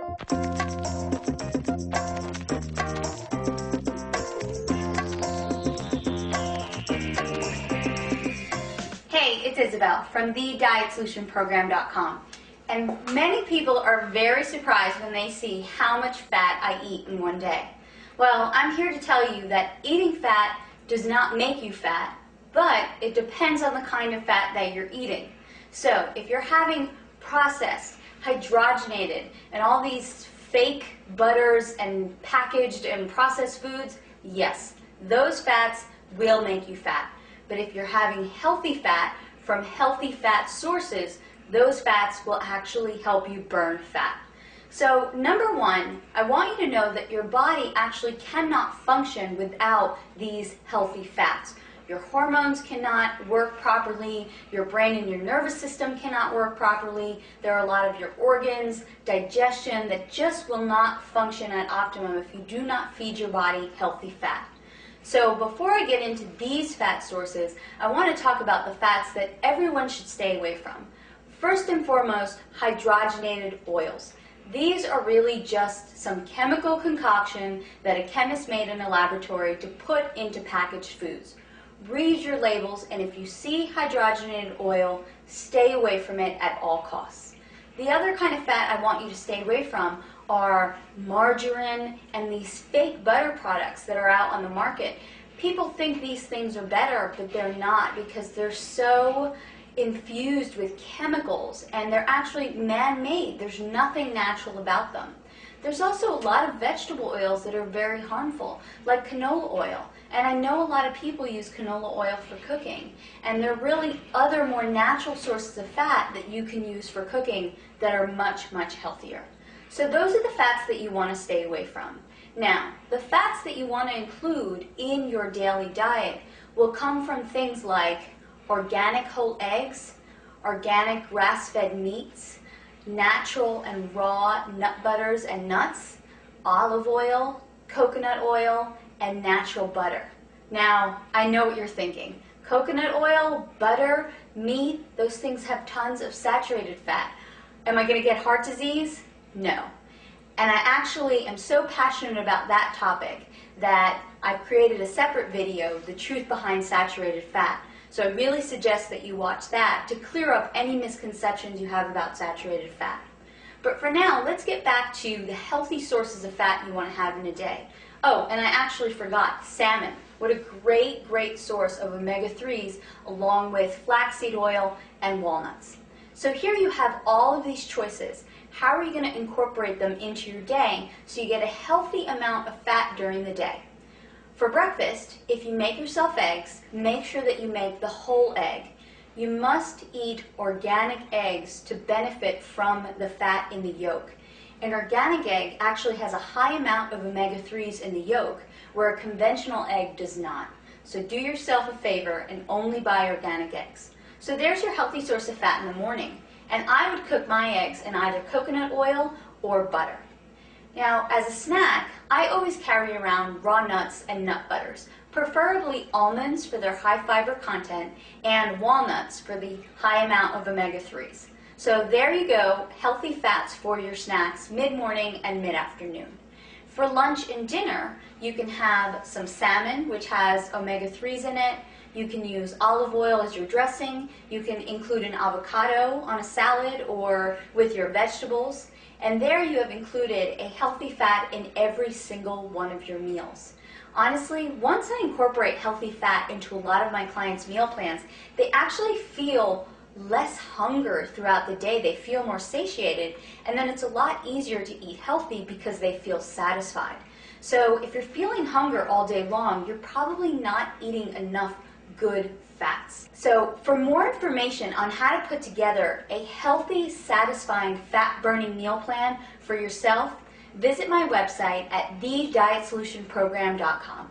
Hey, it's Isabel from thedietsolutionprogram.com. And many people are very surprised when they see how much fat I eat in one day. Well, I'm here to tell you that eating fat does not make you fat, but it depends on the kind of fat that you're eating. So if you're having processed, hydrogenated, and all these fake butters and packaged and processed foods, yes, those fats will make you fat. But if you're having healthy fat from healthy fat sources, those fats will actually help you burn fat. So number one, I want you to know that your body actually cannot function without these healthy fats. Your hormones cannot work properly, your brain and your nervous system cannot work properly, there are a lot of your organs, digestion that just will not function at optimum if you do not feed your body healthy fat. So before I get into these fat sources, I want to talk about the fats that everyone should stay away from. First and foremost, hydrogenated oils. These are really just some chemical concoction that a chemist made in a laboratory to put into packaged foods. Read your labels, and if you see hydrogenated oil, stay away from it at all costs. The other kind of fat I want you to stay away from are margarine and these fake butter products that are out on the market. People think these things are better, but they're not, because they're so infused with chemicals and they're actually man-made. There's nothing natural about them. There's also a lot of vegetable oils that are very harmful, like canola oil. And I know a lot of people use canola oil for cooking, and there are really other more natural sources of fat that you can use for cooking that are much, much healthier. So those are the fats that you want to stay away from. Now, the fats that you want to include in your daily diet will come from things like organic whole eggs, organic grass-fed meats, natural and raw nut butters and nuts, olive oil, coconut oil, and natural butter. Now, I know what you're thinking. Coconut oil, butter, meat, those things have tons of saturated fat. Am I going to get heart disease? No. And I actually am so passionate about that topic that I've created a separate video, The Truth Behind Saturated Fat. So I really suggest that you watch that to clear up any misconceptions you have about saturated fat. But for now, let's get back to the healthy sources of fat you want to have in a day. Oh, and I actually forgot, salmon. What a great, great source of omega-3s along with flaxseed oil and walnuts. So here you have all of these choices. How are you going to incorporate them into your day so you get a healthy amount of fat during the day? For breakfast, if you make yourself eggs, make sure that you make the whole egg. You must eat organic eggs to benefit from the fat in the yolk. An organic egg actually has a high amount of omega-3s in the yolk, where a conventional egg does not. So do yourself a favor and only buy organic eggs. So there's your healthy source of fat in the morning. And I would cook my eggs in either coconut oil or butter. Now, as a snack, I always carry around raw nuts and nut butters, preferably almonds for their high fiber content and walnuts for the high amount of omega-3s. So there you go, healthy fats for your snacks mid-morning and mid-afternoon. For lunch and dinner, you can have some salmon, which has omega-3s in it. You can use olive oil as your dressing. You can include an avocado on a salad or with your vegetables. And there you have included a healthy fat in every single one of your meals. Honestly, once I incorporate healthy fat into a lot of my clients' meal plans, they actually feel less hunger throughout the day. They feel more satiated, and then it's a lot easier to eat healthy because they feel satisfied. So if you're feeling hunger all day long, you're probably not eating enough good fats. So for more information on how to put together a healthy, satisfying, fat-burning meal plan for yourself, visit my website at thedietsolutionprogram.com.